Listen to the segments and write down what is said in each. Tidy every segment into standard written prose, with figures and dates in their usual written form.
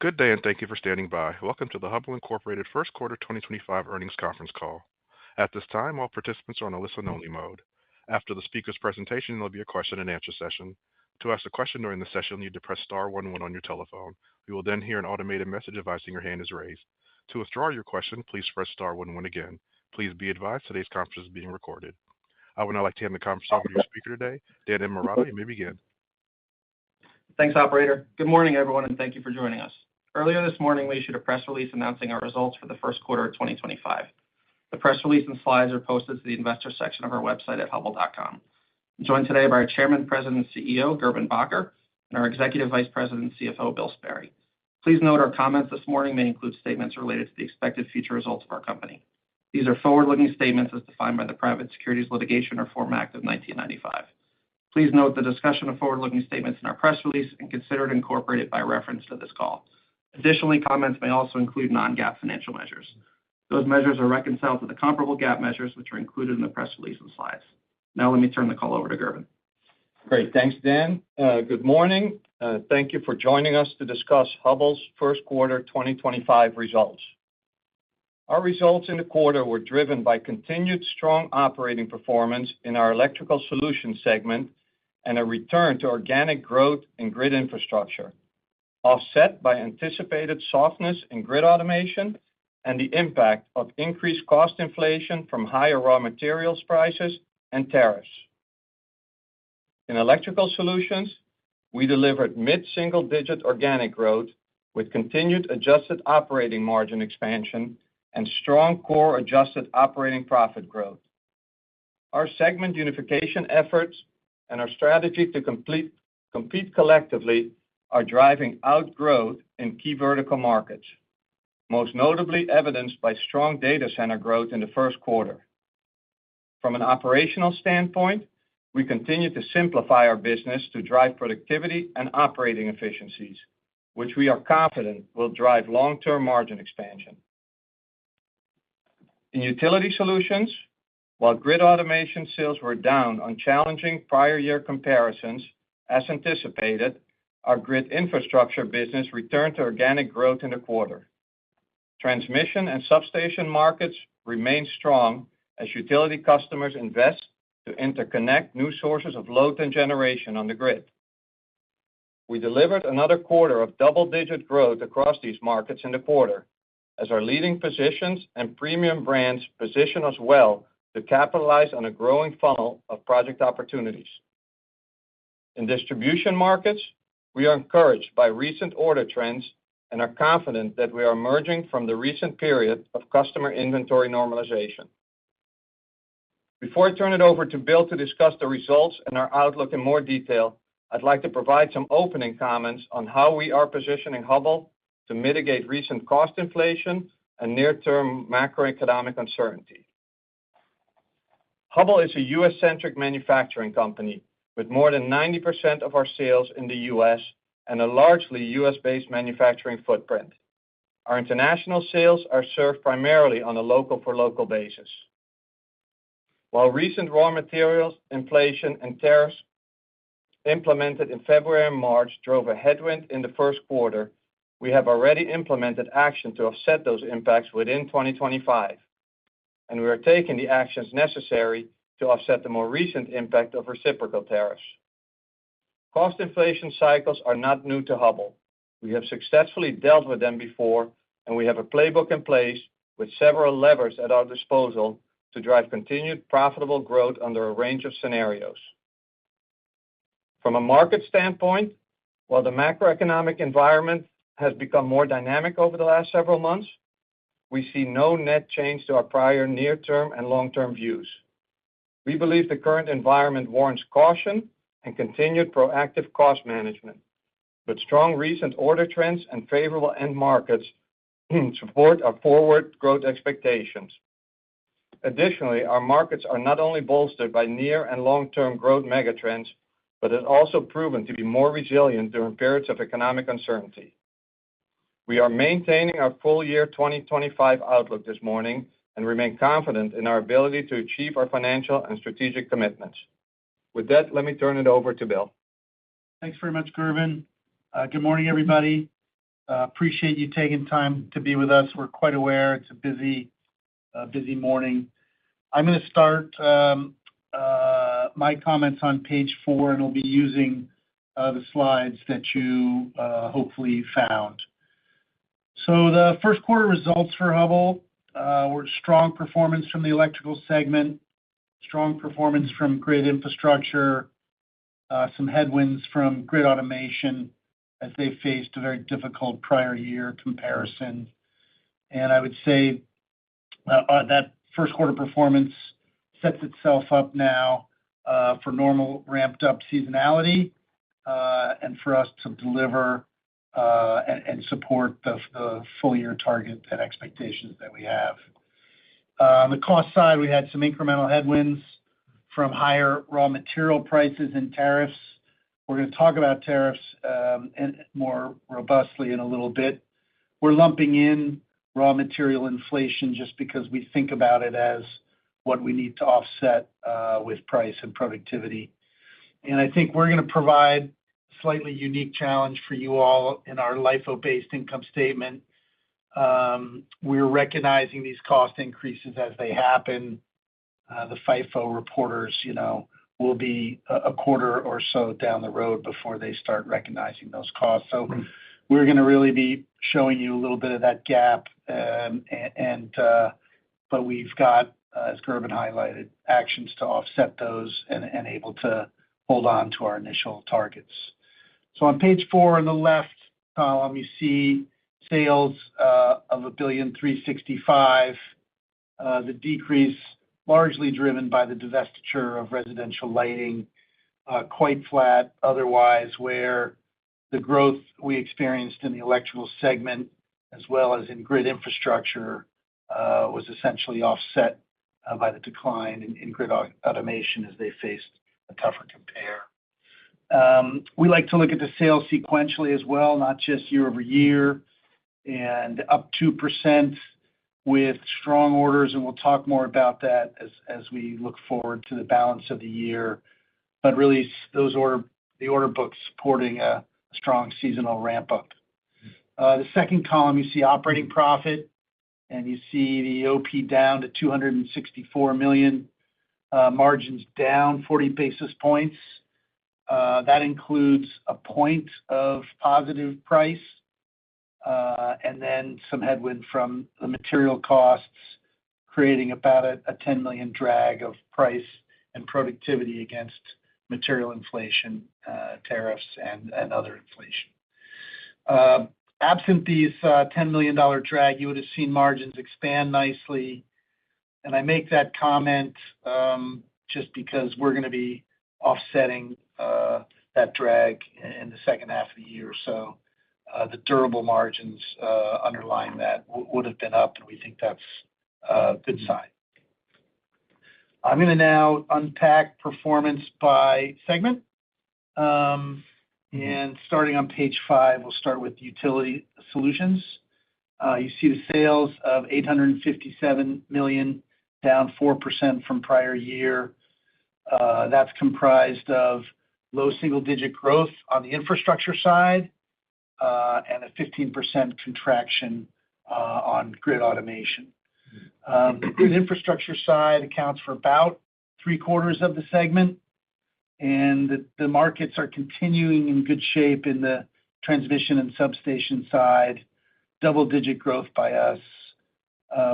Good day, and thank you for standing by. Welcome to the Hubbell Incorporated First Quarter 2025 Earnings Conference Call. At this time, all participants are on a listen-only mode. After the speaker's presentation, there will be a question-and-answer session. To ask a question during the session, you'll need to press star 11 on your telephone. You will then hear an automated message advising your hand is raised. To withdraw your question, please press star 11 again. Please be advised today's conference is being recorded. I would now like to hand the conference over to your speaker today, Dan Innamorato. You may begin. Thanks, Operator. Good morning, everyone, and thank you for joining us. Earlier this morning, we issued a press release announcing our results for the first quarter of 2025. The press release and slides are posted to the investor section of our website at hubbell.com. I'm joined today by our Chairman, President, and CEO, Gerben Bakker, and our Executive Vice President and CFO, Bill Sperry. Please note our comments this morning may include statements related to the expected future results of our company. These are forward-looking statements as defined by the Private Securities Litigation Reform Act of 1995. Please note the discussion of forward-looking statements in our press release and consider it incorporated by reference to this call. Additionally, comments may also include non-GAAP financial measures. Those measures are reconciled to the comparable GAAP measures, which are included in the press release and slides. Now, let me turn the call over to Gerben. Great. Thanks, Dan. Good morning. Thank you for joining us to discuss Hubbell's first quarter 2025 results. Our results in the quarter were driven by continued strong operating performance in our Electrical Solutions segment and a return to organic growth in grid infrastructure, offset by anticipated softness in grid automation and the impact of increased cost inflation from higher raw materials prices and tariffs. In Electrical Solutions, we delivered mid-single-digit organic growth with continued adjusted operating margin expansion and strong core adjusted operating profit growth. Our segment unification efforts and our strategy to compete collectively are driving outgrowth in key vertical markets, most notably evidenced by strong data center growth in the first quarter. From an operational standpoint, we continue to simplify our business to drive productivity and operating efficiencies, which we are confident will drive long-term margin expansion. In Utility Solutions, while grid automation sales were down on challenging prior year comparisons, as anticipated, our grid infrastructure business returned to organic growth in the quarter. Transmission and substation markets remain strong as utility customers invest to interconnect new sources of load and generation on the grid. We delivered another quarter of double-digit growth across these markets in the quarter, as our leading positions and premium brands position us well to capitalize on a growing funnel of project opportunities. In distribution markets, we are encouraged by recent order trends and are confident that we are emerging from the recent period of customer inventory normalization. Before I turn it over to Bill to discuss the results and our outlook in more detail, I'd like to provide some opening comments on how we are positioning Hubbell to mitigate recent cost inflation and near-term macroeconomic uncertainty. Hubbell is a U.S.-centric manufacturing company with more than 90% of our sales in the U.S. and a largely U.S.-based manufacturing footprint. Our international sales are served primarily on a local-for-local basis. While recent raw materials, inflation, and tariffs implemented in February and March drove a headwind in the first quarter, we have already implemented action to offset those impacts within 2025, and we are taking the actions necessary to offset the more recent impact of reciprocal tariffs. Cost inflation cycles are not new to Hubbell. We have successfully dealt with them before, and we have a playbook in place with several levers at our disposal to drive continued profitable growth under a range of scenarios. From a market standpoint, while the macroeconomic environment has become more dynamic over the last several months, we see no net change to our prior near-term and long-term views. We believe the current environment warrants caution and continued proactive cost management, but strong recent order trends and favorable end markets support our forward growth expectations. Additionally, our markets are not only bolstered by near and long-term growth megatrends, but have also proven to be more resilient during periods of economic uncertainty. We are maintaining our full year 2025 outlook this morning and remain confident in our ability to achieve our financial and strategic commitments. With that, let me turn it over to Bill. Thanks very much, Gerben. Good morning, everybody. Appreciate you taking time to be with us. We're quite aware it's a busy morning. I'm going to start my comments on page 4, and I'll be using the slides that you hopefully found. So the first quarter results for Hubbell were strong performance from the electrical segment, strong performance from grid infrastructure, some headwinds from grid automation as they faced a very difficult prior year comparison. And I would say that first quarter performance sets itself up now for normal ramped up seasonality and for us to deliver and support the full year target and expectations that we have. On the cost side, we had some incremental headwinds from higher raw material prices and tariffs. We're going to talk about tariffs and more robustly in a little bit. We're lumping in raw material inflation just because we think about it as what we need to offset with price and productivity. And I think we're going to provide a slightly unique challenge for you all in our LIFO-based income statement. We're recognizing these cost increases as they happen. The FIFO reporters, will be a quarter or so down the road before they start recognizing those costs. So we're going to really be showing you a little bit of that gap. But we've got, as Gerben highlighted, actions to offset those and able to hold on to our initial targets. So on page 4 in the left column, you see sales of $1,365,000,000. The decrease largely driven by the divestiture of residential lighting, quite flat otherwise, where the growth we experienced in the electrical segment as well as in grid infrastructure was essentially offset by the decline in grid automation as they faced a tougher compare. We like to look at the sales sequentially as well, not just year over year, and up 2% with strong orders, and we'll talk more about that as we look forward to the balance of the year. But really, the order book supporting a strong seasonal ramp-up. The second column, you see operating profit, and you see the OP down to $264 million, margins down 40 basis points. That includes a point of positive price, and then some headwind from the material costs, creating about a $10 million drag of price and productivity against material inflation, tariffs, and other inflation. Absent these $10 million drag, you would have seen margins expand nicely. And I make that comment just because we're going to be offsetting that drag in the second half of the year. So the durable margins underlying that would have been up, and we think that's a good sign. I'm going to now unpack performance by segment. And starting on page 5, we'll start with Utility Solutions. You see the sales of $857 million, down 4% from prior year. That's comprised of low single-digit growth on the infrastructure side and a 15% contraction on grid automation. The grid infrastructure side accounts for about 3/4 of the segment, and the markets are continuing in good shape in the transmission and substation side, double-digit growth by us.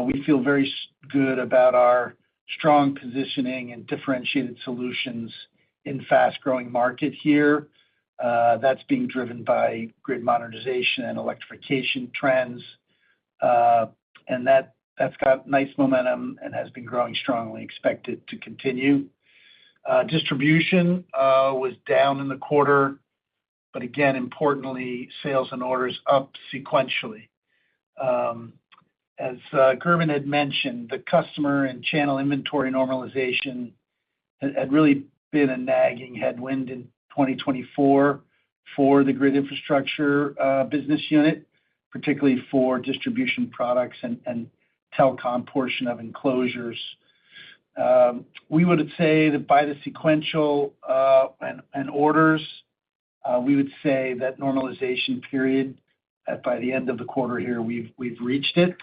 We feel very good about our strong positioning and differentiated solutions in fast-growing market here. That's being driven by grid modernization and electrification trends, and that's got nice momentum and has been growing strongly, expected to continue. Distribution was down in the quarter, but again, importantly, sales and orders up sequentially. As Gerben had mentioned, the customer and channel inventory normalization had really been a nagging headwind in 2024 for the grid infrastructure business unit, particularly for distribution products and telecom portion of enclosures. We would say that by the sequential and orders, we would say that normalization period by the end of the quarter here, we've reached it,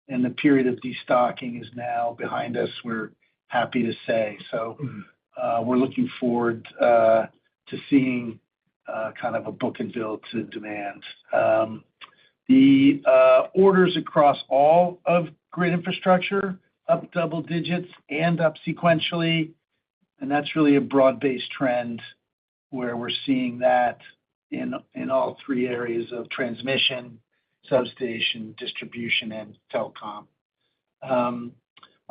and the period of destocking is now behind us, we're happy to say. So we're looking forward to seeing kind of a book and bill to demand. The orders across all of grid infrastructure up double digits and up sequentially, and that's really a broad-based trend where we're seeing that in all three areas of transmission, substation, distribution, and telecom. On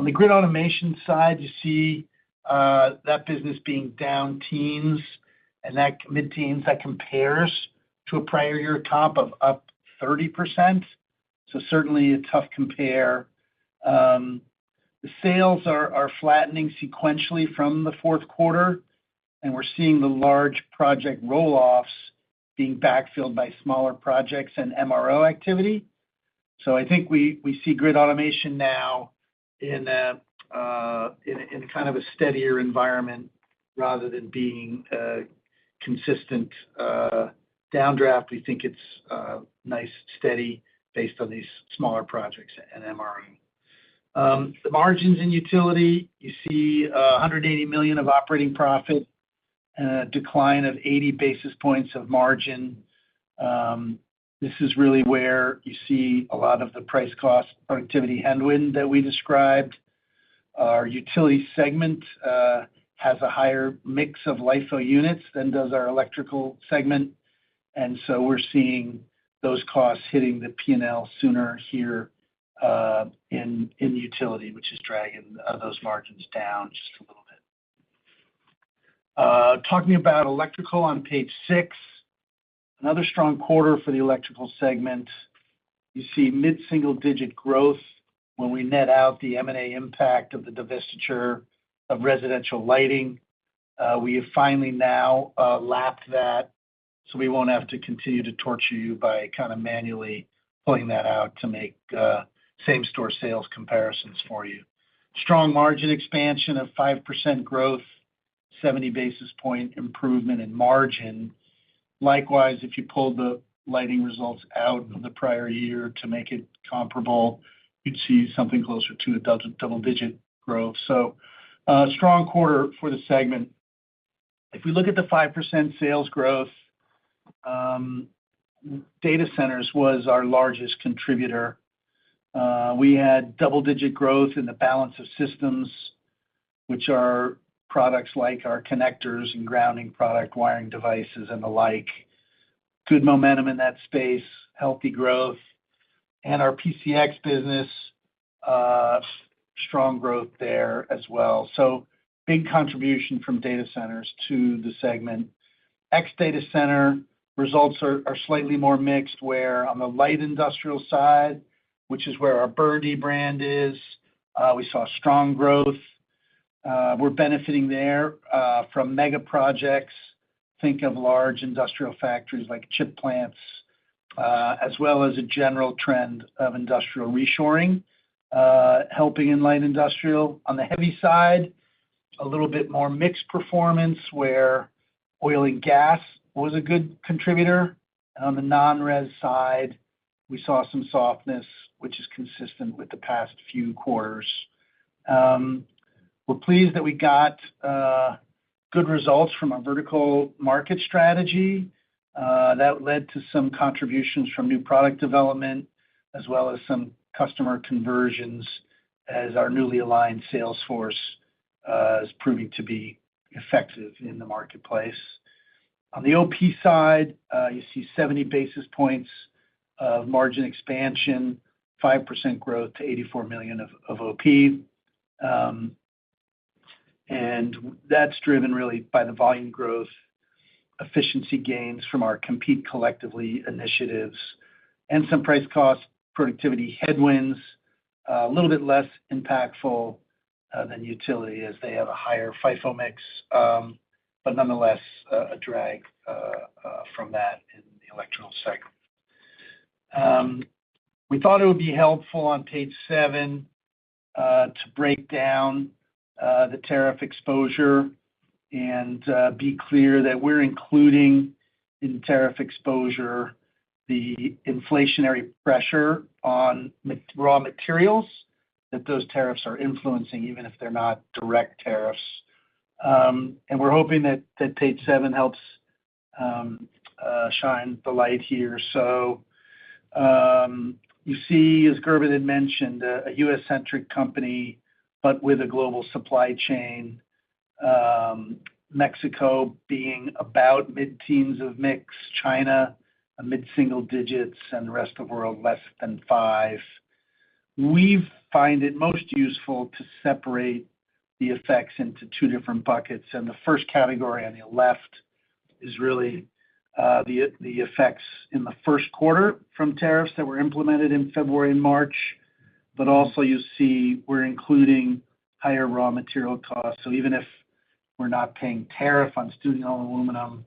the grid automation side, you see that business being down teens, and that mid-teens, that compares to a prior year comp of up 30%. So certainly a tough compare. The sales are flattening sequentially from the fourth quarter, and we're seeing the large project roll-offs being backfilled by smaller projects and MRO activity. So I think we see grid automation now in kind of a steadier environment rather than being a consistent downdraft. We think it's nice, steady based on these smaller projects and MRO. The margins in utility, you see $180 million of operating profit, a decline of 80 basis points of margin. This is really where you see a lot of the price cost productivity headwind that we described. Our utility segment has a higher mix of LIFO units than does our electrical segment, and so we're seeing those costs hitting the P&L sooner here in utility, which is dragging those margins down just a little bit. Talking about electrical on page 6, another strong quarter for the electrical segment. You see mid-single-digit growth when we net out the M&A impact of the divestiture of residential lighting. We have finally now lapped that, so we won't have to continue to torture you by kind of manually pulling that out to make same-store sales comparisons for you. Strong margin expansion of 5% growth, 70 basis point improvement in margin. Likewise, if you pulled the lighting results out of the prior year to make it comparable, you'd see something closer to a double-digit growth. So strong quarter for the segment. If we look at the 5% sales growth, data centers was our largest contributor. We had double-digit growth in the balance of systems, which are products like our connectors and grounding product, wiring devices, and the like. Good momentum in that space, healthy growth. And our PCX business, strong growth there as well. So big contribution from data centers to the segment. Ex-data center results are slightly more mixed, where on the light industrial side, which is where our Birdie brand is, we saw strong growth. We're benefiting there from mega projects. Think of large industrial factories like chip plants, as well as a general trend of industrial reshoring, helping in light industrial. On the heavy side, a little bit more mixed performance, where oil and gas was a good contributor. And on the non-res side, we saw some softness, which is consistent with the past few quarters. We're pleased that we got good results from our vertical market strategy. That led to some contributions from new product development, as well as some customer conversions, as our newly aligned sales force is proving to be effective in the marketplace. On the OP side, you see 70 basis points of margin expansion, 5% growth to $84 million of OP. And that's driven really by the volume growth, efficiency gains from our Compete Collectively initiatives, and some price cost productivity headwinds, a little bit less impactful than utility, as they have a higher FIFO mix, but nonetheless a drag from that in the electrical segment. We thought it would be helpful on page 7 to break down the tariff exposure and be clear that we're including in tariff exposure the inflationary pressure on raw materials that those tariffs are influencing, even if they're not direct tariffs. And we're hoping that page 7 helps shine the light here. So you see, as Gerben had mentioned, a U.S.-centric company, but with a global supply chain. Mexico being about mid-teens of mix, China a mid-single digits, and the rest of the world less than 5. We find it most useful to separate the effects into 2 different buckets. And the first category on the left is really the effects in the first quarter from tariffs that were implemented in February and March. But also you see we're including higher raw material costs. So even if we're not paying tariff on steel and aluminum,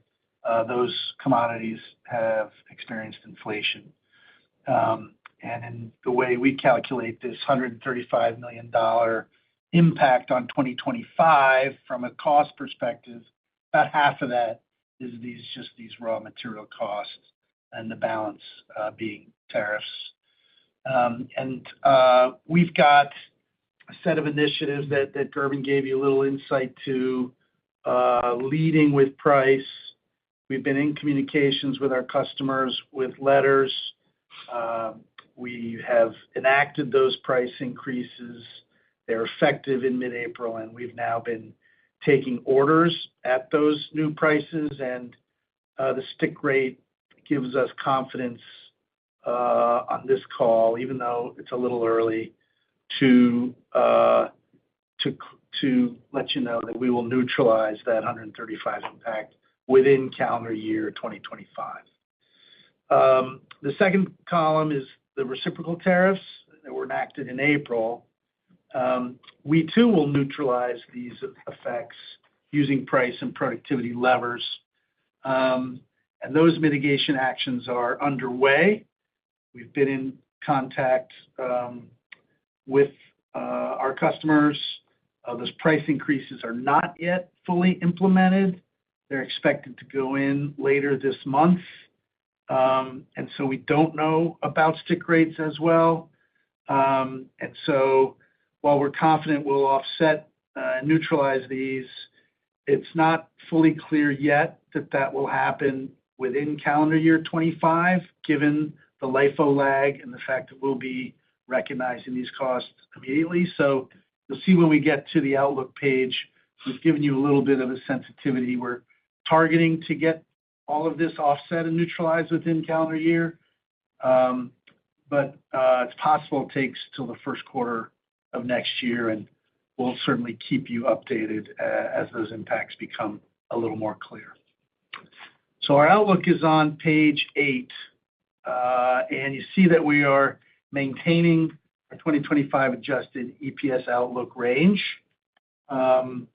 those commodities have experienced inflation. And in the way we calculate this $135 million impact on 2025 from a cost perspective, about half of that is just these raw material costs, and the balance being tariffs. And we've got a set of initiatives that Gerben gave you a little insight to, leading with price. We've been in communications with our customers with letters. We have enacted those price increases. They're effective in mid-April, and we've now been taking orders at those new prices. And the stick rate gives us confidence on this call, even though it's a little early, to let you know that we will neutralize that 135 impact within calendar year 2025. The second column is the reciprocal tariffs that were enacted in April. We too will neutralize these effects using price and productivity levers. And those mitigation actions are underway. We've been in contact with our customers. Those price increases are not yet fully implemented. They're expected to go in later this month. And so we don't know about stick rates as well. And so while we're confident we'll offset and neutralize these, it's not fully clear yet that will happen within calendar year 25, given the LIFO lag and the fact that we'll be recognizing these costs immediately. So you'll see when we get to the outlook page, we've given you a little bit of a sensitivity. We're targeting to get all of this offset and neutralized within calendar year. But it's possible it takes till the first quarter of next year, and we'll certainly keep you updated as those impacts become a little more clear. So our outlook is on page 8, and you see that we are maintaining our 2025 adjusted EPS outlook range. And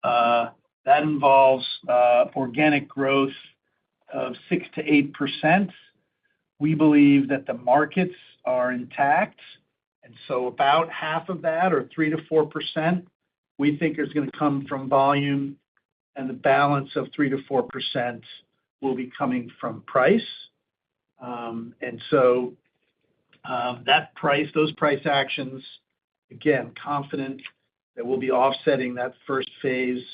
that involves organic growth of 6 to 8%. We believe that the markets are intact, and so about half of that, or 3 to 4%, we think is going to come from volume, and the balance of 3 to 4% will be coming from price. And so those price actions, again, confident that we'll be offsetting that first phase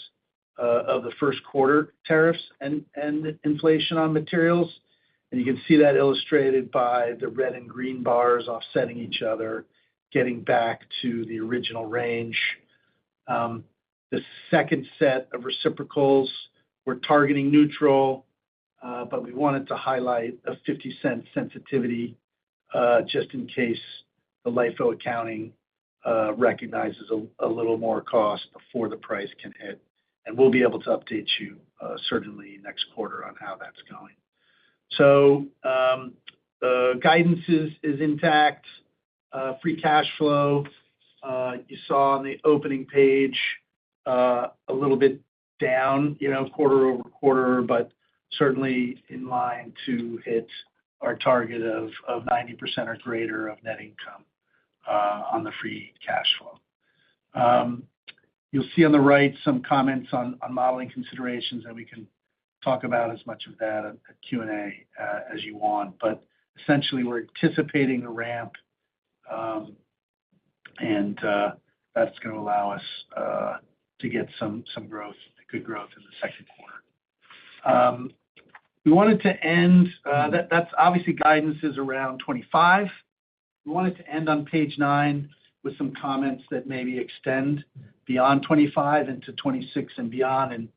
of the first quarter tariffs and inflation on materials. And you can see that illustrated by the red and green bars offsetting each other, getting back to the original range. The second set of reciprocals, we're targeting neutral, but we wanted to highlight a 50-cent sensitivity just in case the LIFO accounting recognizes a little more cost before the price can hit. And we'll be able to update you certainly next quarter on how that's going. So guidance is intact. Free cash flow, you saw on the opening page, a little bit down, quarter over quarter, but certainly in line to hit our target of 90% or greater of net income on the free cash flow. You'll see on the right some comments on modeling considerations that we can talk about as much of that at Q&A as you want. But essentially, we're anticipating a ramp, and that's going to allow us to get some growth, good growth in the second quarter. We wanted to end, that's obviously guidance is around 25. We wanted to end on page 9 with some comments that maybe extend beyond 25 into 26 and beyond. And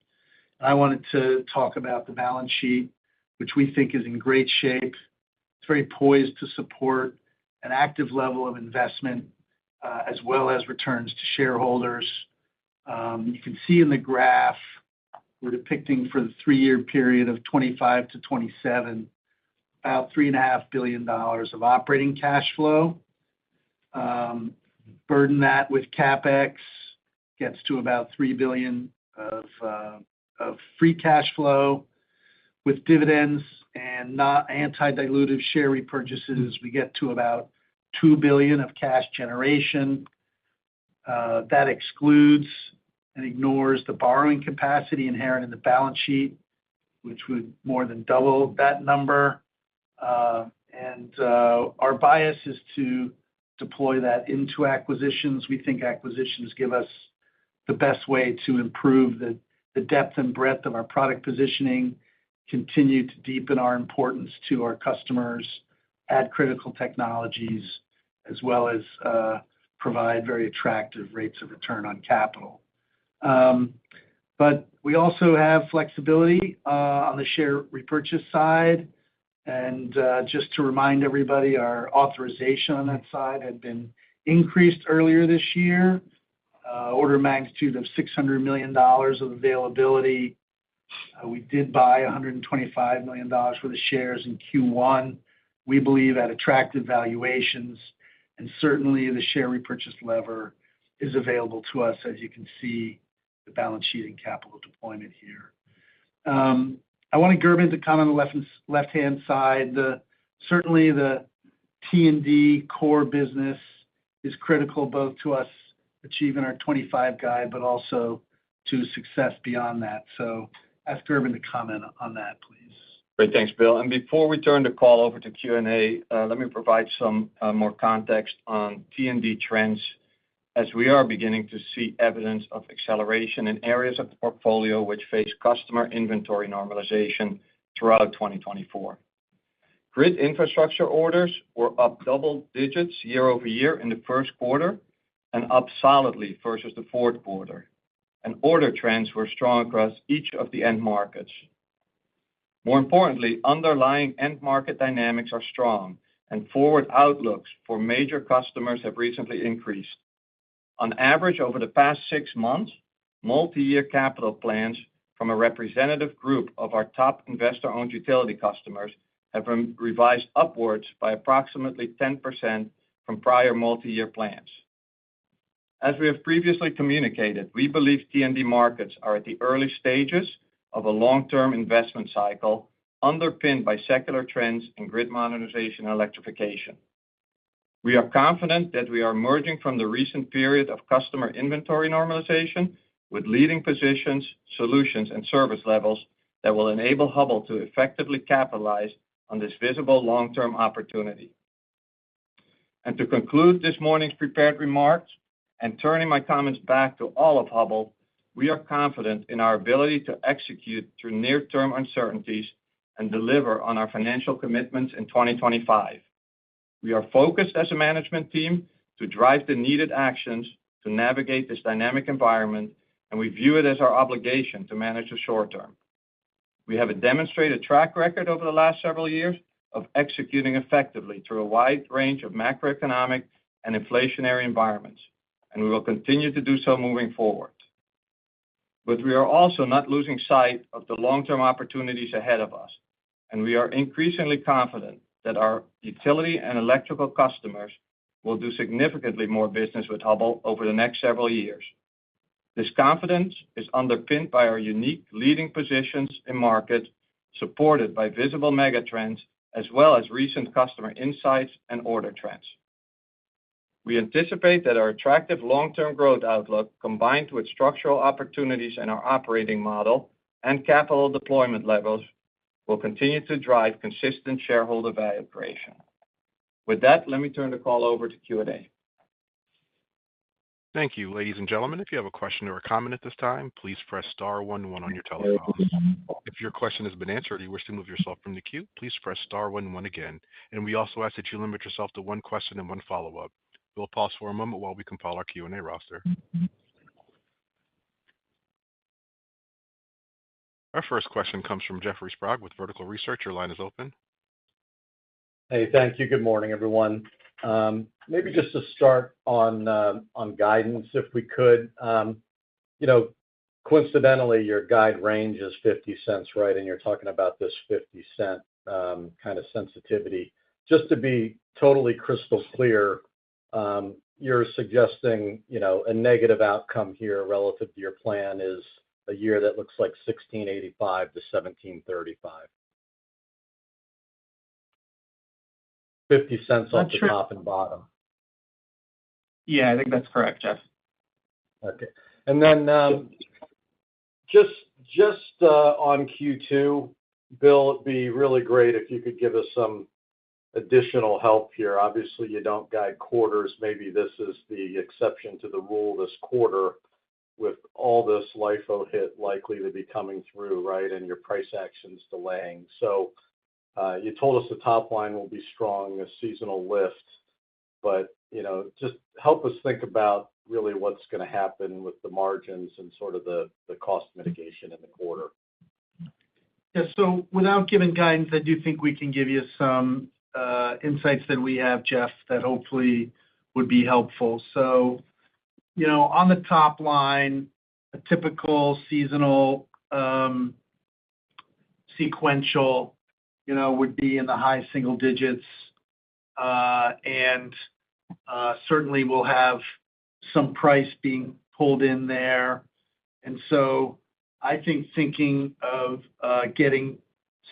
I wanted to talk about the balance sheet, which we think is in great shape. It's very poised to support an active level of investment as well as returns to shareholders. You can see in the graph, we're depicting for the 3-year period of 25 to 27, about $3.5 billion of operating cash flow. Burden that with CapEx gets to about $3 billion of free cash flow. With dividends and not anti-dilutive share repurchases, we get to about $2 billion of cash generation. That excludes and ignores the borrowing capacity inherent in the balance sheet, which would more than double that number. Our bias is to deploy that into acquisitions. We think acquisitions give us the best way to improve the depth and breadth of our product positioning, continue to deepen our importance to our customers, add critical technologies, as well as provide very attractive rates of return on capital. But we also have flexibility on the share repurchase side. And just to remind everybody, our authorization on that side had been increased earlier this year, order of magnitude of $600 million of availability. We did buy $125 million worth of shares in Q1, we believe at attractive valuations. And certainly, the share repurchase lever is available to us, as you can see the balance sheet and capital deployment here. I want Gerben to comment on the left-hand side. Certainly, the T&D core business is critical both to us achieving our 25 guide, but also to success beyond that. So ask Gerben to comment on that, please. Great. Thanks, Bill. And before we turn the call over to Q&A, let me provide some more context on T&D trends, as we are beginning to see evidence of acceleration in areas of the portfolio which face customer inventory normalization throughout 2024. Grid infrastructure orders were up double digits year-over-year in the first quarter and up solidly versus the fourth quarter. And order trends were strong across each of the end markets. More importantly, underlying end market dynamics are strong, and forward outlooks for major customers have recently increased. On average, over the past 6 months, multi-year capital plans from a representative group of our top investor-owned utility customers have been revised upwards by approximately 10% from prior multi-year plans. As we have previously communicated, we believe T&D markets are at the early stages of a long-term investment cycle underpinned by secular trends in grid modernization and electrification. We are confident that we are emerging from the recent period of customer inventory normalization with leading positions, solutions, and service levels that will enable Hubbell to effectively capitalize on this visible long-term opportunity. And to conclude this morning's prepared remarks and turning my comments back to all of Hubbell, we are confident in our ability to execute through near-term uncertainties and deliver on our financial commitments in 2025. We are focused as a management team to drive the needed actions to navigate this dynamic environment, and we view it as our obligation to manage the short term. We have a demonstrated track record over the last several years of executing effectively through a wide range of macroeconomic and inflationary environments, and we will continue to do so moving forward. But we are also not losing sight of the long-term opportunities ahead of us, and we are increasingly confident that our utility and electrical customers will do significantly more business with Hubbell over the next several years. This confidence is underpinned by our unique leading positions in markets supported by visible megatrends, as well as recent customer insights and order trends. We anticipate that our attractive long-term growth outlook, combined with structural opportunities in our operating model and capital deployment levels will continue to drive consistent shareholder value creation. With that, let me turn the call over to Q&A. Thank you, ladies and gentlemen. If you have a question or a comment at this time, please press star 11 on your telephone. If your question has been answered or you wish to move yourself from the queue, please press star 11 again. And we also ask that you limit yourself to one question and one follow-up. We'll pause for a moment while we compile our Q&A roster. Our first question comes from Jeffrey Sprague with Vertical Research. Your line is open. Hey, thank you. Good morning, everyone. Maybe just to start on guidance, if we could. Coincidentally, your guide range is 50 cents, right? And you're talking about this 50-cent kind of sensitivity. Just to be totally crystal clear, you're suggesting, a negative outcome here relative to your plan is a year that looks like 1685 to 1735. 50 cents off the top and bottom. Yeah, I think that's correct, Jeff. Okay. And then just on Q2, Bill, it'd be really great if you could give us some additional help here. Obviously, you don't guide quarters. Maybe this is the exception to the rule this quarter with all this LIFO hit likely to be coming through, right, and your price actions delaying. So you told us the top line will be strong, a seasonal lift, but, just help us think about really what's going to happen with the margins and sort of the cost mitigation in the quarter. Yeah, so without giving guidance, I do think we can give you some insights that we have, Jeff, that hopefully would be helpful. So, on the top line, a typical seasonal sequential, would be in the high single digits. And certainly we'll have some price being pulled in there. And so I think thinking of getting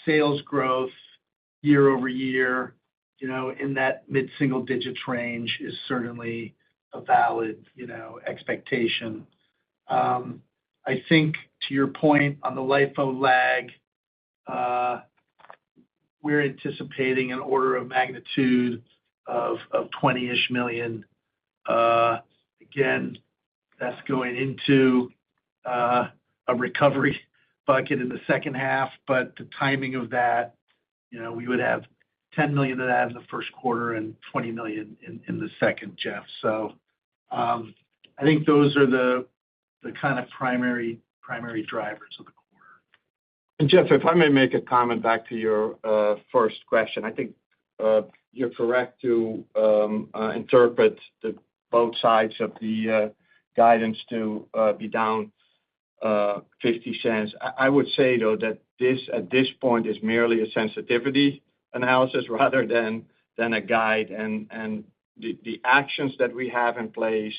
sales growth year over year, in that mid-single digits range is certainly a valid, expectation. I think to your point on the LIFO lag, we're anticipating an order of magnitude of $20-ish million. Again, that's going into a recovery bucket in the second half, but the timing of that, we would have $10 million of that in the first quarter and $20 million in the second, Jeff. So I think those are the kind of primary drivers of the quarter. And Jeff, if I may make a comment back to your first question, I think you're correct to interpret both sides of the guidance to be down 50 cents. I would say, though, that this at this point is merely a sensitivity analysis rather than a guide. And the actions that we have in place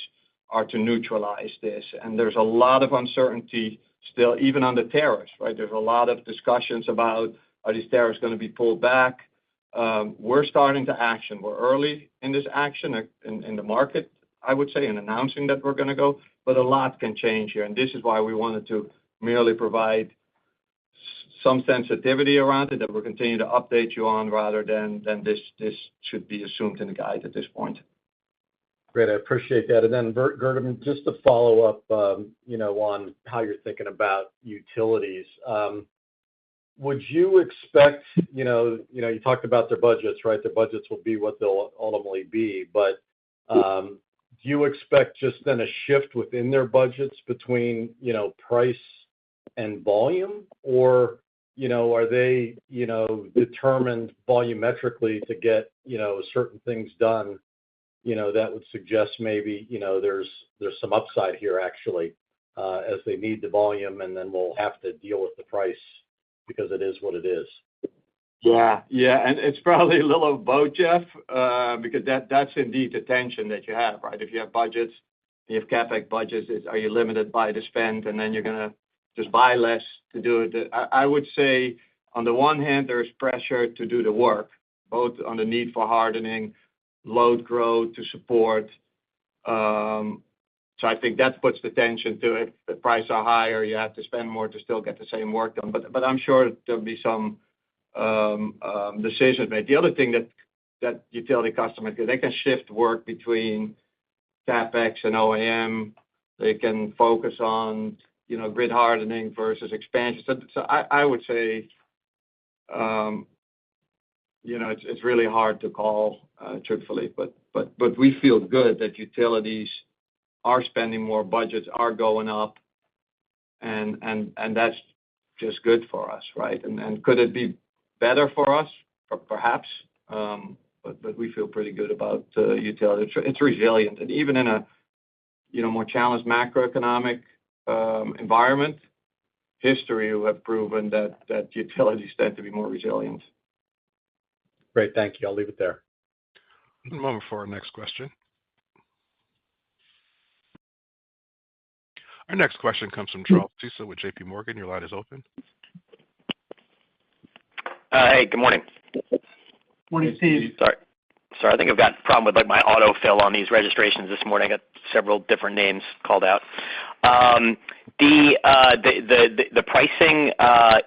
are to neutralize this. And there's a lot of uncertainty still, even on the tariffs, right? There's a lot of discussions about, are these tariffs going to be pulled back? We're starting to action. We're early in this action in the market, I would say, in announcing that we're going to go, but a lot can change here. And this is why we wanted to merely provide some sensitivity around it that we'll continue to update you on rather than this should be assumed in the guide at this point. Great. I appreciate that. And then, Gerben, just to follow up, on how you're thinking about utilities, would you expect, you talked about their budgets, right? Their budgets will be what they'll ultimately be, but do you expect just then a shift within their budgets between, price and volume, or, are they, determined volumetrically to get, certain things done, that would suggest maybe, there's some upside here actually, as they need the volume, and then we'll have to deal with the price because it is what it is. Yeah, and it's probably a little of both, Jeff, because that's indeed the tension that you have, right? If you have budgets, you have CapEx budgets, are you limited by the spend, and then you're going to just buy less to do it? I would say, on the one hand, there's pressure to do the work, both on the need for hardening, load growth to support So I think that puts the tension to it. If the prices are higher, you have to spend more to still get the same work done. But I'm sure there'll be some decisions made. The other thing that utility customers do, they can shift work between CapEx and OAM. They can focus on, grid hardening versus expansion. So I would say, it's really hard to call, truthfully. But we feel good that utilities are spending more, budgets are going up, and that's just good for us, right? And could it be better for us? Perhaps. But we feel pretty good about utility. It's resilient, and even in a more challenged macroeconomic environment, history will have proven that utilities tend to be more resilient. Great, thank you. I'll leave it there. One moment for our next question. Our next question comes from Charles Sousa with J.P. Morgan. Your line is open. Hey, good morning. Morning, Steve. Sorry, I think I've got a problem with my autofill on these registrations this morning. I got several different names called out. The pricing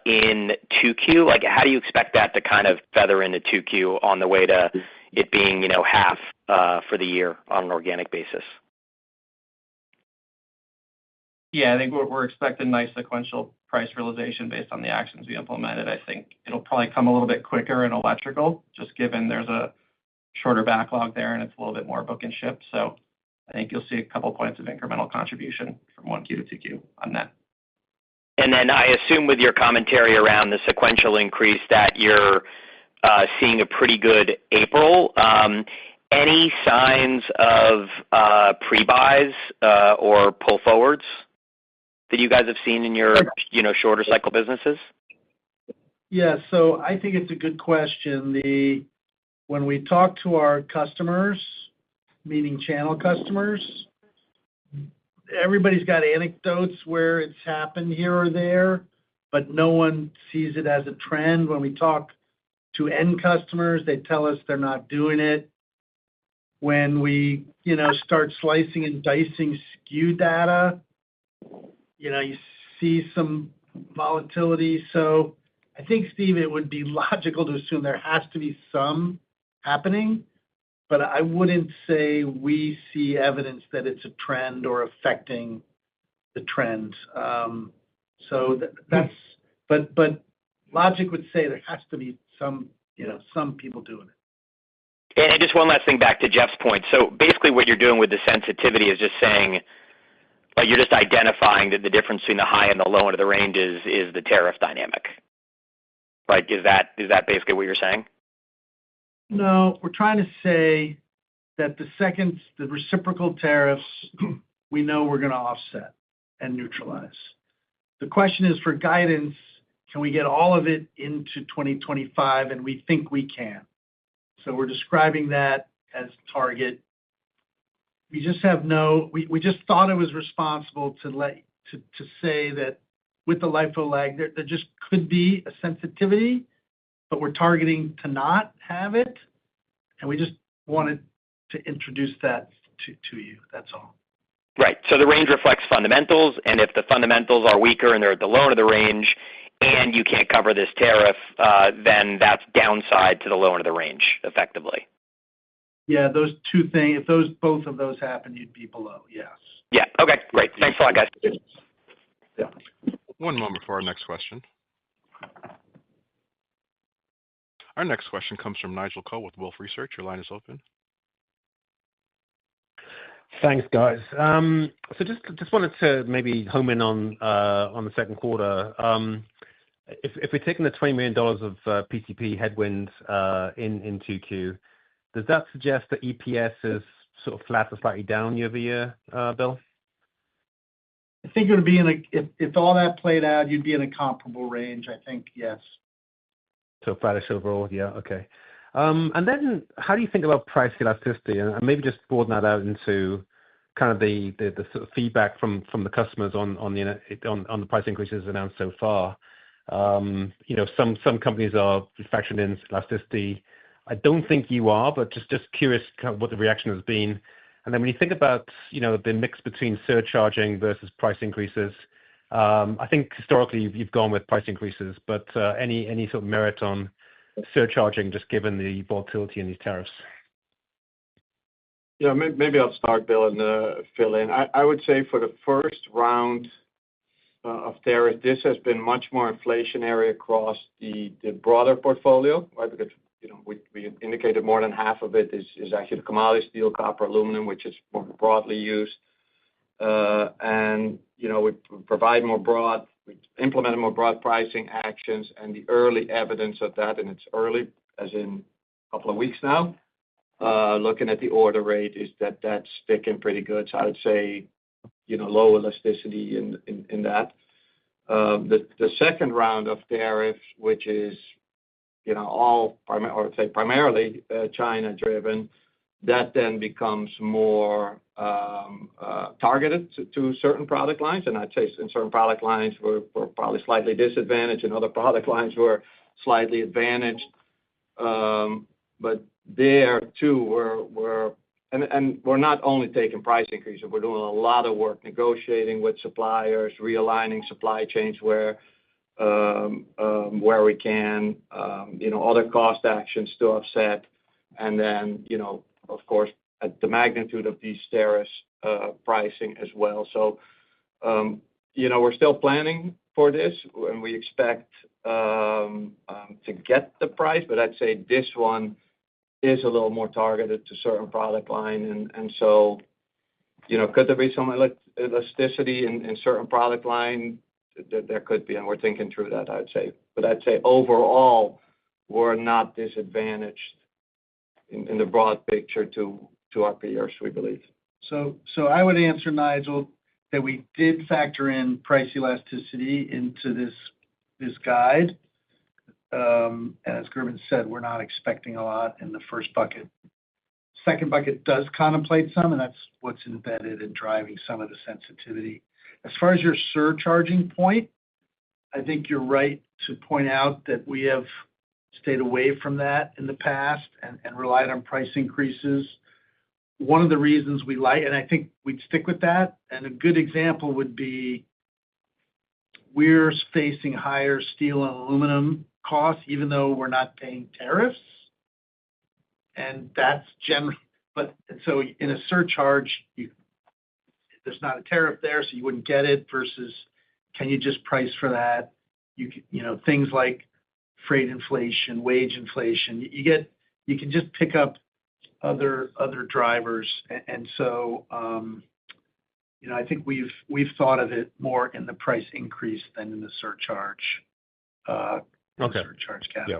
in 2Q, how do you expect that to kind of feather into 2Q on the way to it being half for the year on an organic basis? Yeah, I think we're expecting nice sequential price realization based on the actions we implemented. I think it'll probably come a little bit quicker in electrical, just given there's a shorter backlog there and it's a little bit more book and ship. So I think you'll see a couple points of incremental contribution from 1Q to 2Q on that. And then I assume with your commentary around the sequential increase that you're seeing a pretty good April. Any signs of pre-buys or pull forwards that you guys have seen in your shorter cycle businesses? Yeah, so I think it's a good question. When we talk to our customers, meaning channel customers, everybody's got anecdotes where it's happened here or there, but no one sees it as a trend. When we talk to end customers, they tell us they're not doing it. When we, start slicing and dicing SKU data, you see some volatility. So I think, Steve, it would be logical to assume there has to be some happening, but I wouldn't say we see evidence that it's a trend or affecting the trend. But logic would say there has to be some people doing it. And just one last thing back to Jeff's point. So basically what you're doing with the sensitivity is just saying, you're just identifying that the difference between the high and the low end of the range is the tariff dynamic. Right? Is that basically what you're saying? No, we're trying to say that the reciprocal tariffs, we know we're going to offset and neutralize. The question is, for guidance, can we get all of it into 2025? And we think we can. So we're describing that as target. We just we just thought it was responsible to say that with the LIFO lag, there just could be a sensitivity, but we're targeting to not have it. And we just wanted to introduce that to you. That's all. Right. So the range reflects fundamentals, and if the fundamentals are weaker and they're at the low end of the range and you can't cover this tariff, then that's downside to the low end of the range, effectively. Yeah, those two things, if both of those happen, you'd be below, yes. Yeah, okay, great. Thanks a lot, guys. Yeah. One moment for our next question. Our next question comes from Nigel Coe with Wolfe Research. Your line is open. Thanks, guys. So just wanted to maybe home in on the second quarter. If we're taking the $20 million of PCP headwinds in 2Q, does that suggest that EPS is sort of flat or slightly down year over year, Bill? I think it would be if all that played out, you'd be in a comparable range. I think, yes. So flattish overall, yeah, okay. And then how do you think about price elasticity? And maybe just broaden that out into kind of the sort of feedback from the customers on the price increases announced so far. Some companies are factoring in elasticity. I don't think you are, but just curious kind of what the reaction has been. And then when you think about, the mix between surcharging versus price increases, I think historically you've gone with price increases, but any sort of merit on surcharging just given the volatility in these tariffs? Yeah, maybe I'll start, Bill, and fill in. I would say for the first round of tariffs, this has been much more inflationary across the broader portfolio, right? Because we indicated more than half of it is actually the commodity steel, copper, aluminum, which is more broadly used. And we implemented more broad pricing actions, and the early evidence of that, and it's early, as in a couple of weeks now. Looking at the order rate, is that's sticking pretty good. So I would say, low elasticity in that. The second round of tariffs, which is, primarily China-driven, that then becomes more targeted to certain product lines. And I'd say in certain product lines, we're probably slightly disadvantaged, and other product lines we're slightly advantaged. But there too, we're not only taking price increases, we're doing a lot of work negotiating with suppliers, realigning supply chains where we can, other cost actions to offset, and then, of course, at the magnitude of these tariffs, pricing as well. So, we're still planning for this, and we expect to get the price, but I'd say this one is a little more targeted to certain product line, and so, could there be some elasticity in certain product line? There could be, and we're thinking through that, I'd say. But I'd say overall, we're not disadvantaged in the broad picture to our peers, we believe. So I would answer, Nigel, that we did factor in price elasticity into this guide. And as Gerben said, we're not expecting a lot in the first bucket. Second bucket does contemplate some, and that's what's embedded in driving some of the sensitivity. As far as your surcharging point, I think you're right to point out that we have stayed away from that in the past and relied on price increases. One of the reasons we like, and I think we'd stick with that, and a good example would be we're facing higher steel and aluminum costs, even though we're not paying tariffs. And that's general. But so in a surcharge, there's not a tariff there, so you wouldn't get it, versus can you just price for that? Things like freight inflation, wage inflation, you can just pick up other drivers. And so, I think we've thought of it more in the price increase than in the surcharge. Surcharge cap. Yeah.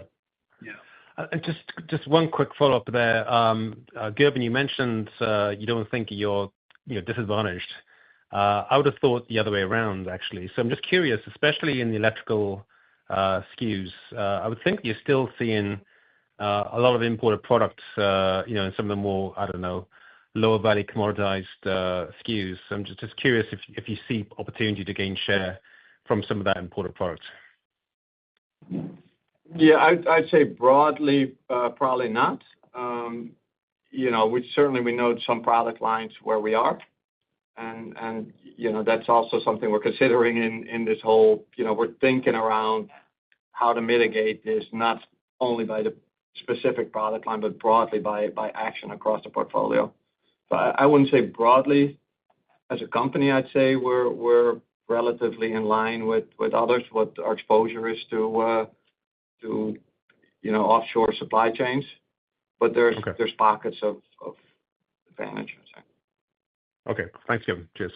Yeah. And just one quick follow-up there. Gerben, you mentioned you don't think you're disadvantaged. I would have thought the other way around, actually. So I'm just curious, especially in the electrical SKUs. I would think you're still seeing a lot of imported products, in some of the more, lower value commoditized SKUs. So I'm just curious if you see opportunity to gain share from some of that imported product. Yeah, I'd say broadly, probably not. We know some product lines where we are, and that's also something we're considering in this whole. We're thinking around how to mitigate this, not only by the specific product line, but broadly by action across the portfolio. So I wouldn't say broadly as a company. I'd say we're relatively in line with others. What our exposure is to offshore supply chains, but there's pockets of advantage, I'd say. Okay, thanks, Kevin. Cheers.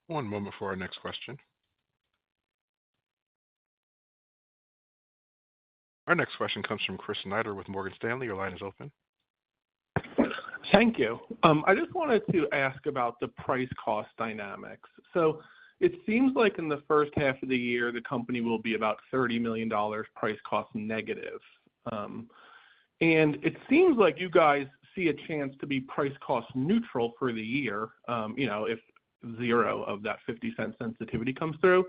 One moment for our next question. Our next question comes from Chris Snyder with Morgan Stanley. Your line is open. Thank you. I just wanted to ask about the price-cost dynamics. So it seems like in the first half of the year, the company will be about $30 million price-cost negative. And it seems like you guys see a chance to be price-cost neutral for the year, if 0 of that 50-cent sensitivity comes through.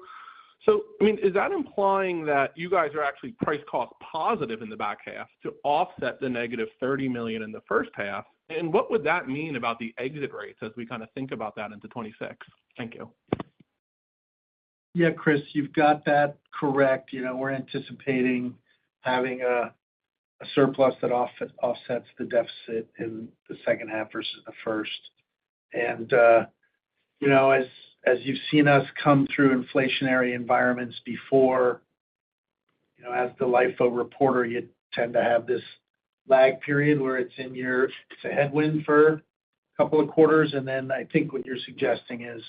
So, I mean, is that implying that you guys are actually price cost positive in the back half to offset the negative $30 million in the first half? And what would that mean about the exit rates as we kind of think about that into 26? Thank you. Yeah, Chris, you've got that correct. You know, we're anticipating having a surplus that offsets the deficit in the second half versus the first. And, you know, as you've seen us come through inflationary environments before, you know, as the LIFO reporter, you tend to have this lag period where it's a headwind for a couple of quarters. And then I think what you're suggesting is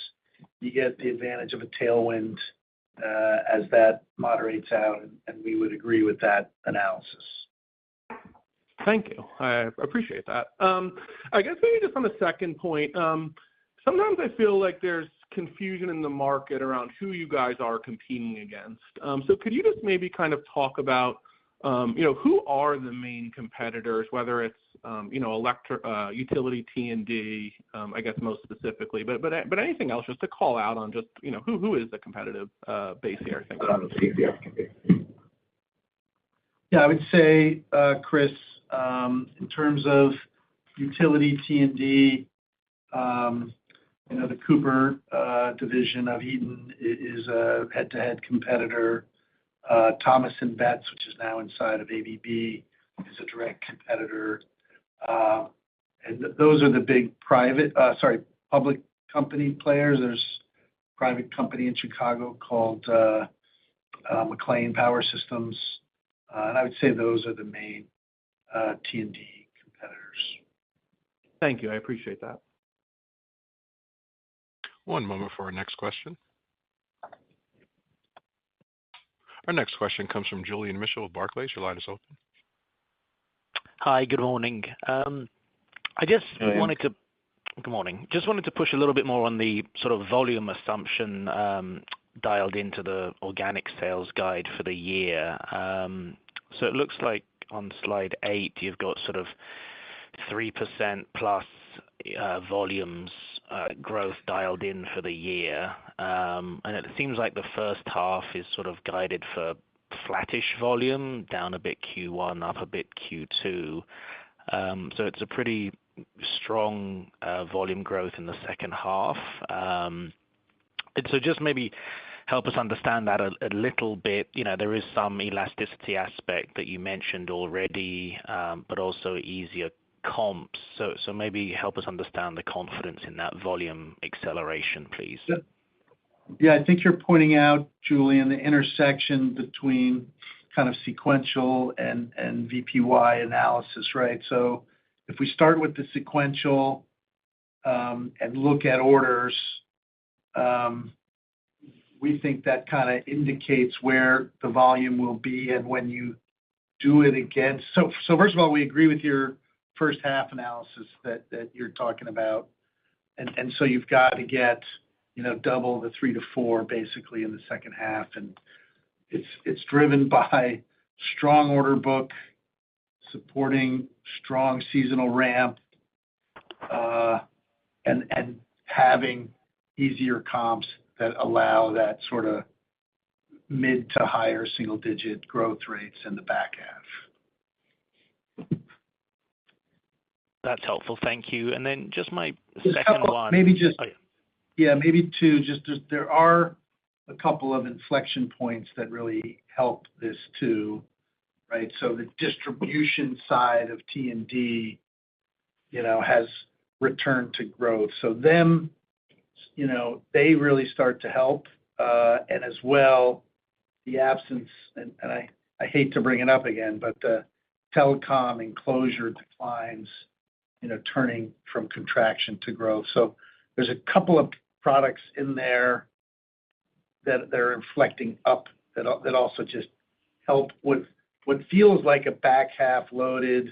you get the advantage of a tailwind as that moderates out, and we would agree with that analysis. Thank you. I appreciate that. I guess maybe just on the second point, sometimes I feel like there's confusion in the market around who you guys are competing against. So could you just maybe kind of talk about, you know, who are the main competitors, whether it's, you know, utility T&D, I guess most specifically, but anything else just to call out on just, you know, who is the competitive base here? Thank you. Yeah, I would say, Chris, in terms of utility T&D, you know, the Cooper division of Eaton is a head-to-head competitor. Thomas & Betts, which is now inside of ABB, is a direct competitor. And those are the big public company players. There's a private company in Chicago called McLean Power Systems. And I would say those are the main T&D competitors. Thank you. I appreciate that. One moment for our next question. Our next question comes from Julian Mitchell with Barclays. Your line is open. Hi, good morning. I just wanted to good morning. Just wanted to push a little bit more on the sort of volume assumption dialed into the organic sales guide for the year. So it looks like on slide 8, you've got sort of 3% plus volumes growth dialed in for the year. And it seems like the first half is sort of guided for flattish volume, down a bit Q1, up a bit Q2. So it's a pretty strong volume growth in the second half. And so just maybe help us understand that a little bit. You know, there is some elasticity aspect that you mentioned already, but also easier comps. So maybe help us understand the confidence in that volume acceleration, please. Yeah, I think you're pointing out, Julian, the intersection between kind of sequential and VPY analysis, right? So if we start with the sequential and look at orders, we think that kind of indicates where the volume will be and when you do it again. So first of all, we agree with your first half analysis that you're talking about. And so you've got to get, you know, double the 3 to 4 basically in the second half. And it's driven by strong order book, supporting strong seasonal ramp, and having easier comps that allow that sort of mid to higher single digit growth rates in the back half. That's helpful. Thank you. And then just my second one. Maybe just, maybe two, there are a couple of inflection points that really help this too, right? So the distribution side of T&D, you know, has returned to growth. So them, you know, they really start to help. And as well, the absence, and I hate to bring it up again, but the telecom enclosure declines, you know, turning from contraction to growth. So there's a couple of products in there that they're inflecting up that also just help with what feels like a back half loaded.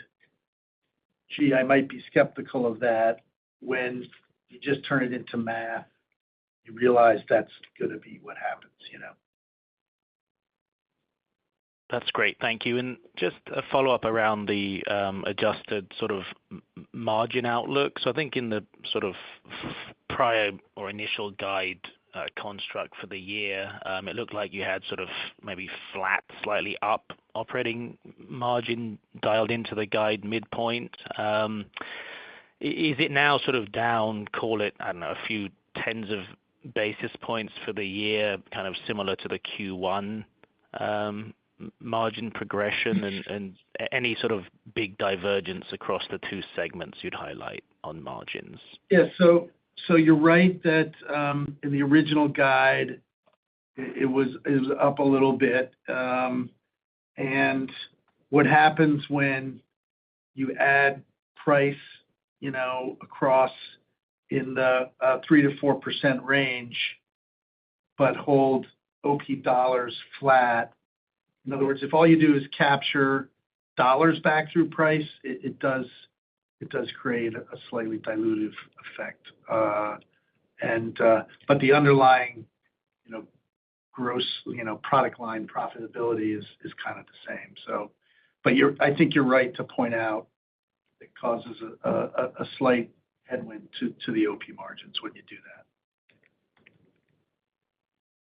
Gee, I might be skeptical of that. When you just turn it into math, you realize that's going to be what happens, you know. That's great. Thank you. And just a follow-up around the adjusted sort of margin outlook. So I think in the sort of prior or initial guide, construct for the year. It looked like you had sort of maybe flat, slightly up operating margin dialed into the guide midpoint. Is it now sort of down, call it, I don't know, a few tens of basis points for the year, kind of similar to the Q1 margin progression, and any sort of big divergence across the two segments you'd highlight on margins? Yeah. So you're right that in the original guide, it was up a little bit. And what happens when you add price, across in the 3 to 4% range, but hold OP dollars flat? In other words, if all you do is capture dollars back through price, it does create a slightly dilutive effect. But the underlying, gross, product line profitability is kind of the same. So, but I think you're right to point out it causes a slight headwind to the OP margins when you do that.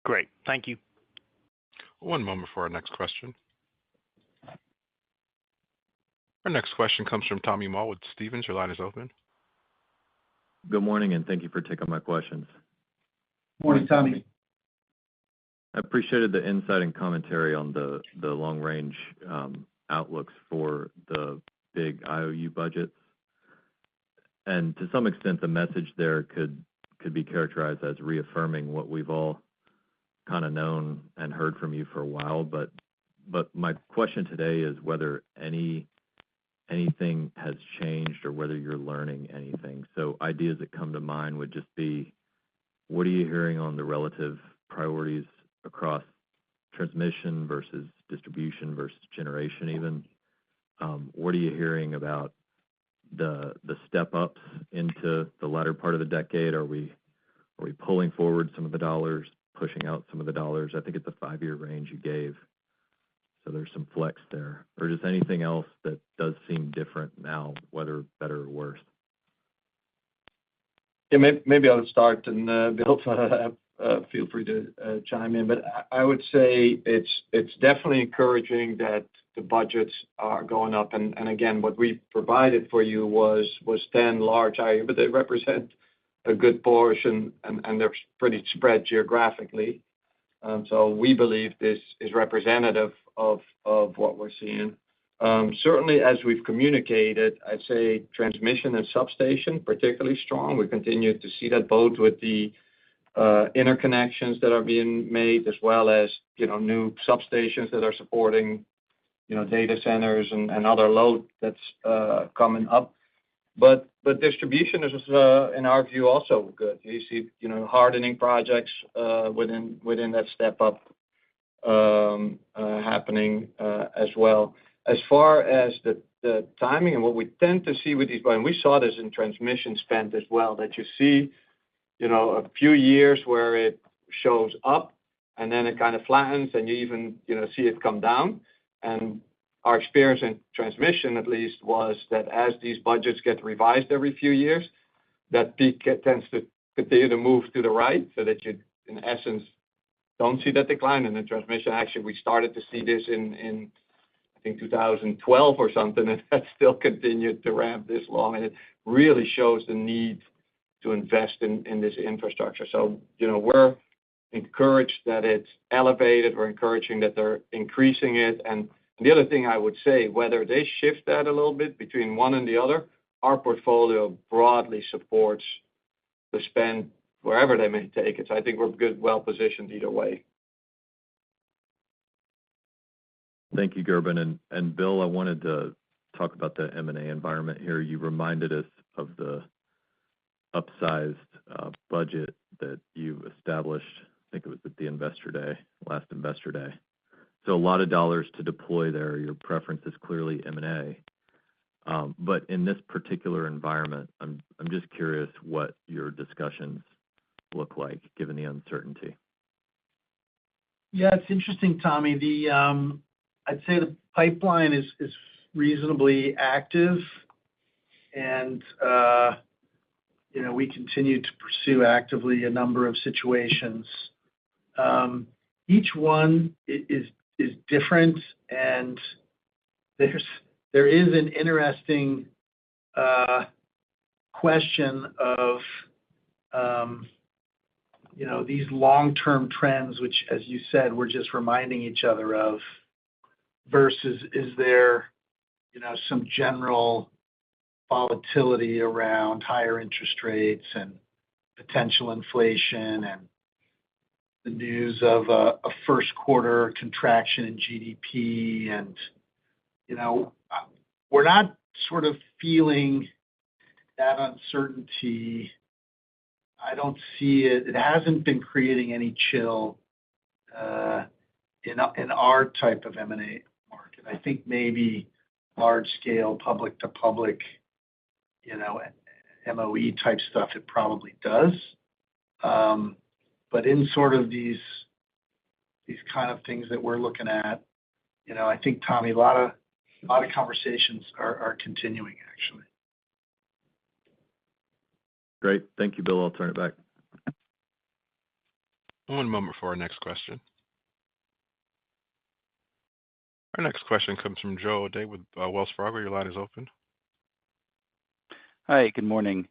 Great. Thank you. One moment for our next question. Our next question comes from Tommy Moll with Stephens. Your line is open. Good morning, and thank you for taking my questions. Morning, Tommy. I appreciated the insight and commentary on the long-range outlooks for the big IOU budgets. And to some extent, the message there could be characterized as reaffirming what we've all kind of known and heard from you for a while. But my question today is whether anything has changed or whether you're learning anything. So ideas that come to mind would just be, what are you hearing on the relative priorities across transmission versus distribution versus generation even? What are you hearing about the step-ups into the latter part of the decade? Are we pulling forward some of the dollars, pushing out some of the dollars? I think it's a 5-year range you gave. So there's some flex there. Or just anything else that does seem different now, whether better or worse? Yeah, maybe I'll start, and Bill, feel free to chime in. But I would say it's definitely encouraging that the budgets are going up. And again, what we provided for you was 10 large IOU, but they represent a good portion, and they're pretty spread geographically. So we believe this is representative of what we're seeing. Certainly, as we've communicated, I'd say transmission and substation particularly strong. We continue to see that both with the interconnections that are being made, as well as new substations that are supporting data centers and other load that's coming up. But distribution is, in our view, also good. You see, hardening projects within that step up happening as well. As far as the timing and what we tend to see with these, and we saw this in transmission spend as well, that you see, a few years where it shows up and then it kind of flattens, and you even, see it come down. And our experience in transmission, at least, was that as these budgets get revised every few years, that peak tends to continue to move to the right, so that you, in essence, don't see that decline. And in transmission, actually, we started to see this in I think 2012 or something, and that still continued to ramp this long. And it really shows the need to invest in this infrastructure. So, we're encouraged that it's elevated. We're encouraging that they're increasing it. And the other thing I would say, whether they shift that a little bit between one and the other, our portfolio broadly supports the spend wherever they may take it. So I think we're well positioned either way. Thank you, Gerben. And Bill, I wanted to talk about the M&A environment here. You reminded us of the upsized budget that you established. I think it was at the last Investor Day. So a lot of dollars to deploy there. Your preference is clearly M&A. But in this particular environment, I'm just curious what your discussions look like, given the uncertainty. Yeah, it's interesting, Tommy. I'd say the pipeline is reasonably active, and we continue to pursue actively a number of situations. Each one is different, and there is an interesting question of these long-term trends, which, as you said, we're just reminding each other of, versus is there some general volatility around higher interest rates and potential inflation and the news of a first quarter contraction in GDP. And, we're not sort of feeling that uncertainty. I don't see it. It hasn't been creating any chill in our type of M&A market. I think maybe large-scale public-to-public, MOE type stuff, it probably does. But in sort of these kind of things that we're looking at, I think, Tommy, a lot of conversations are continuing, actually. Great. Thank you, Bill. I'll turn it back. One moment for our next question. Our next question comes from Joe O'Dea with Wells Fargo. Your line is open. Hi, good morning.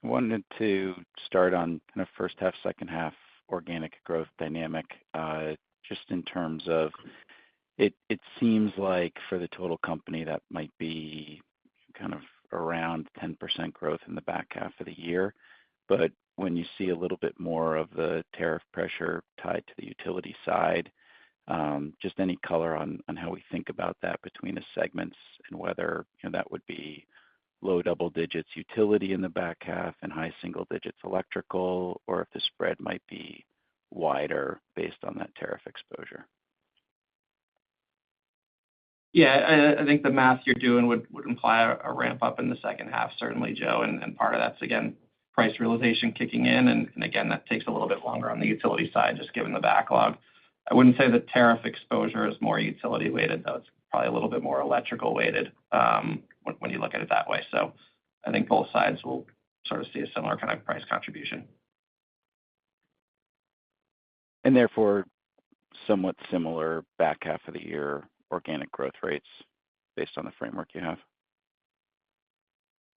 Wanted to start on kind of first half, second half organic growth dynamic, just in terms of it seems like for the total company that might be kind of around 10% growth in the back half of the year. But when you see a little bit more of the tariff pressure tied to the utility side, just any color on how we think about that between the segments and whether that would be low double digits utility in the back half and high single digits electrical, or if the spread might be wider based on that tariff exposure. Yeah, I think the math you're doing would imply a ramp up in the second half, certainly, Joe. And part of that's, again, price realization kicking in. And again, that takes a little bit longer on the utility side, just given the backlog. I wouldn't say the tariff exposure is more utility weighted, though. It's probably a little bit more electrical weighted when you look at it that way. So I think both sides will sort of see a similar kind of price contribution. And therefore, somewhat similar back half of the year organic growth rates based on the framework you have?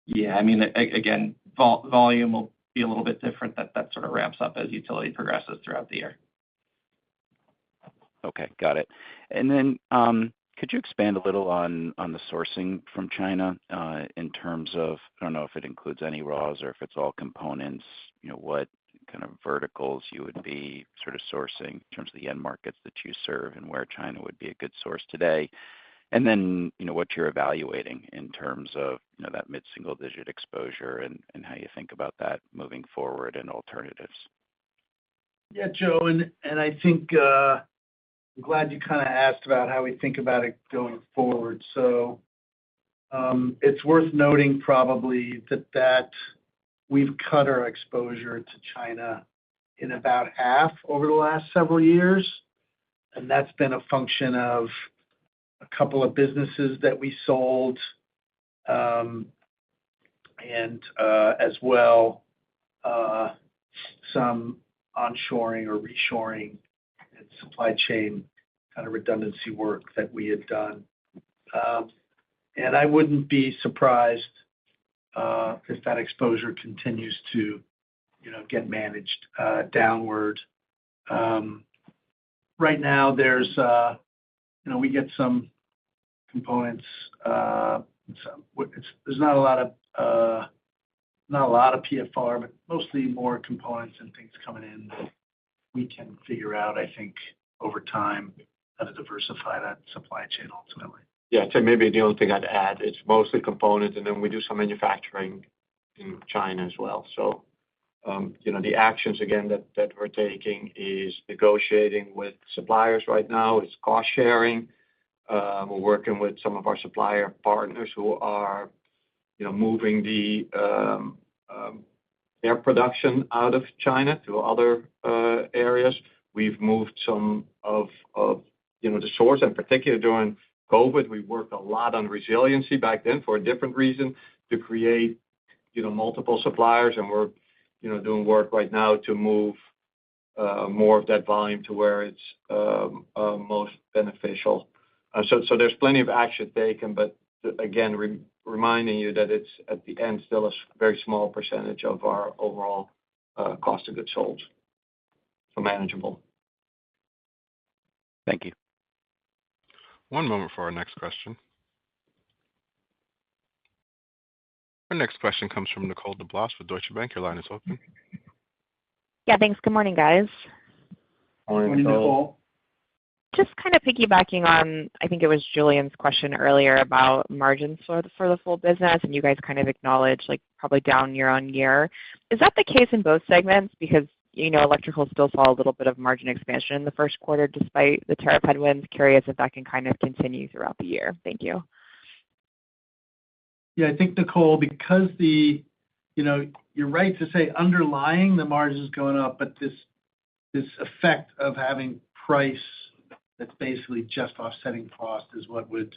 Yeah, I mean, again, volume will be a little bit different. That sort of ramps up as utility progresses throughout the year. Okay, got it. And then could you expand a little on the sourcing from China in terms of, I don't know if it includes any raws or if it's all components, what kind of verticals you would be sort of sourcing in terms of the end markets that you serve and where China would be a good source today? And then, what you're evaluating in terms of, that mid-single digit exposure and how you think about that moving forward and alternatives. Yeah, Joe, and I think I'm glad you kind of asked about how we think about it going forward. So it's worth noting probably that we've cut our exposure to China in about half over the last several years. And that's been a function of a couple of businesses that we sold, and as well some onshoring or reshoring and supply chain kind of redundancy work that we had done. And I wouldn't be surprised if that exposure continues to, get managed downward. Right now, there's, we get some components. There's not a lot of PFR, but mostly more components and things coming in that we can figure out, I think, over time how to diversify that supply chain ultimately. Yeah, so maybe the only thing I'd add, it's mostly components, and then we do some manufacturing in China as well. So, the actions, again, that we're taking is negotiating with suppliers right now. It's cost sharing. We're working with some of our supplier partners who are, moving their production out of China to other areas. We've moved some of the source, in particular during COVID. We worked a lot on resiliency back then for a different reason, to create multiple suppliers, and we're doing work right now to move more of that volume to where it's most beneficial. So there's plenty of action taken, but again, reminding you that it's at the end still a very small percentage of our overall cost of goods sold, so manageable. Thank you. One moment for our next question. Our next question comes from Nicole DeBlas with Deutsche Bank. Your line is open. Yeah, thanks. Good morning, guys. Morning, Nicole. Just kind of piggybacking on, I think it was Julian's question earlier about margins for the full business, and you guys kind of acknowledged like probably down year on year. Is that the case in both segments? Because electrical still saw a little bit of margin expansion in the first quarter despite the tariff headwinds. Curious if that can kind of continue throughout the year. Thank you. Yeah, I think, Nicole, because you're right to say underlying the margins going up, but this effect of having price that's basically just offsetting cost is what would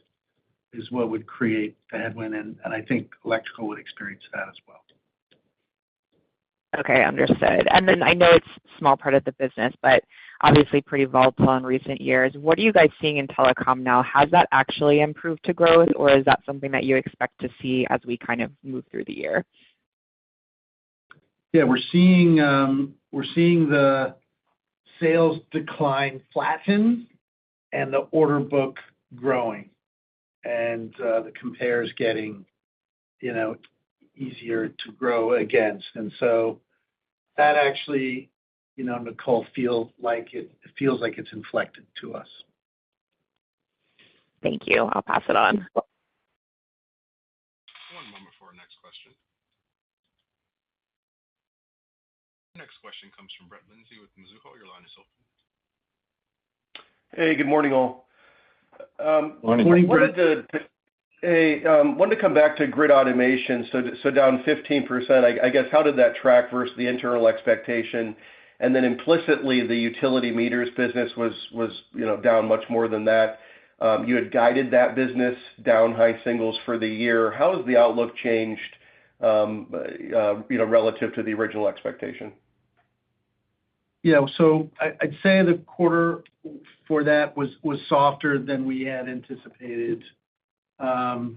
create the headwind, and I think electrical would experience that as well. Okay, understood. And then I know it's a small part of the business, but obviously pretty volatile in recent years. What are you guys seeing in telecom now? Has that actually improved to growth, or is that something that you expect to see as we kind of move through the year? Yeah, we're seeing the sales decline flatten and the order book growing, and the compares getting easier to grow against, and so that actually, Nicole, feels like it's inflected to us. Thank you. I'll pass it on. One moment for our next question. Next question comes from Brett Lindsey with Mizuho. Your line is open. Hey, good morning, all. Morning, Brett. Wanted to come back to grid automation. So down 15%. I guess how did that track versus the internal expectation? And then implicitly, the utility meters business was down much more than that. You had guided that business down high singles for the year. How has the outlook changed, relative to the original expectation? Yeah, so I'd say the quarter for that was softer than we had anticipated. But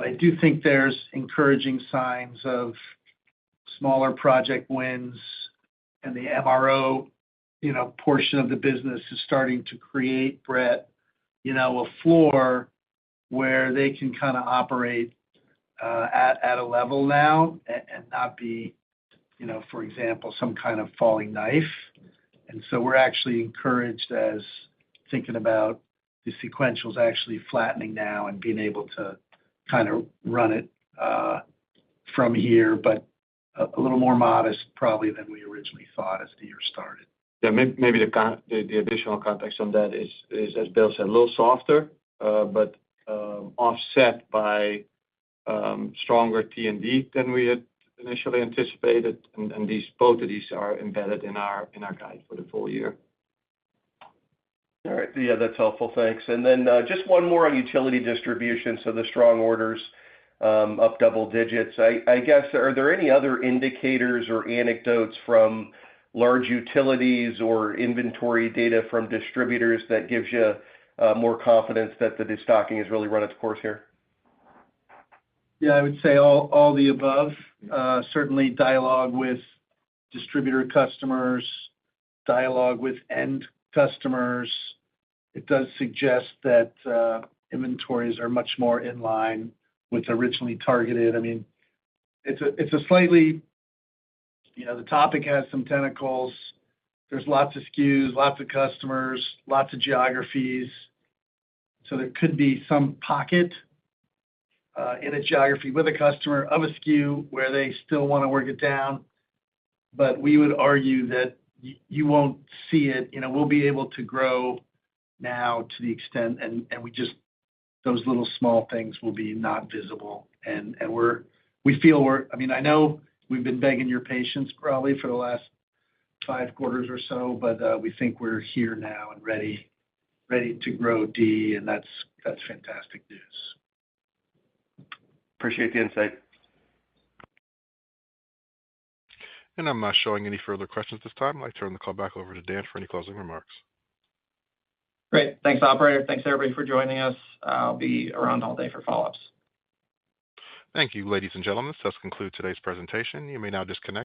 I do think there's encouraging signs of smaller project wins, and the MRO, portion of the business is starting to create, Brett, a floor where they can kind of operate at a level now and not be, for example, some kind of falling knife. And so we're actually encouraged as thinking about the sequentials actually flattening now and being able to kind of run it from here, but a little more modest probably than we originally thought as the year started. Yeah, maybe the additional context on that is, as Bill said, a little softer, but offset by stronger T&D than we had initially anticipated, and both of these are embedded in our guide for the full year. All right. Yeah, that's helpful. Thanks. And then just one more on utility distribution. So the strong orders up double digits. I guess, are there any other indicators or anecdotes from large utilities or inventory data from distributors that gives you more confidence that the destocking has really run its course here? Yeah, I would say all the above. Certainly dialogue with distributor customers, dialogue with end customers. It does suggest that inventories are much more in line with originally targeted. I mean, it's a slightly, the topic has some tentacles. There's lots of SKUs, lots of customers, lots of geographies. So there could be some pocket in a geography with a customer of a SKU where they still want to work it down. But we would argue that you won't see it. We'll be able to grow now to the extent, and those little small things will be not visible. And we feel I know we've been begging your patience probably for the last 5 quarters or so, but we think we're here now and ready to grow D, and that's fantastic news. Appreciate the insight. And I'm not showing any further questions this time. I'd like to turn the call back over to Dan for any closing remarks. Great. Thanks, operator. Thanks, everybody, for joining us. I'll be around all day for follow-ups. Thank you, ladies and gentlemen. This does conclude today's presentation. You may now disconnect.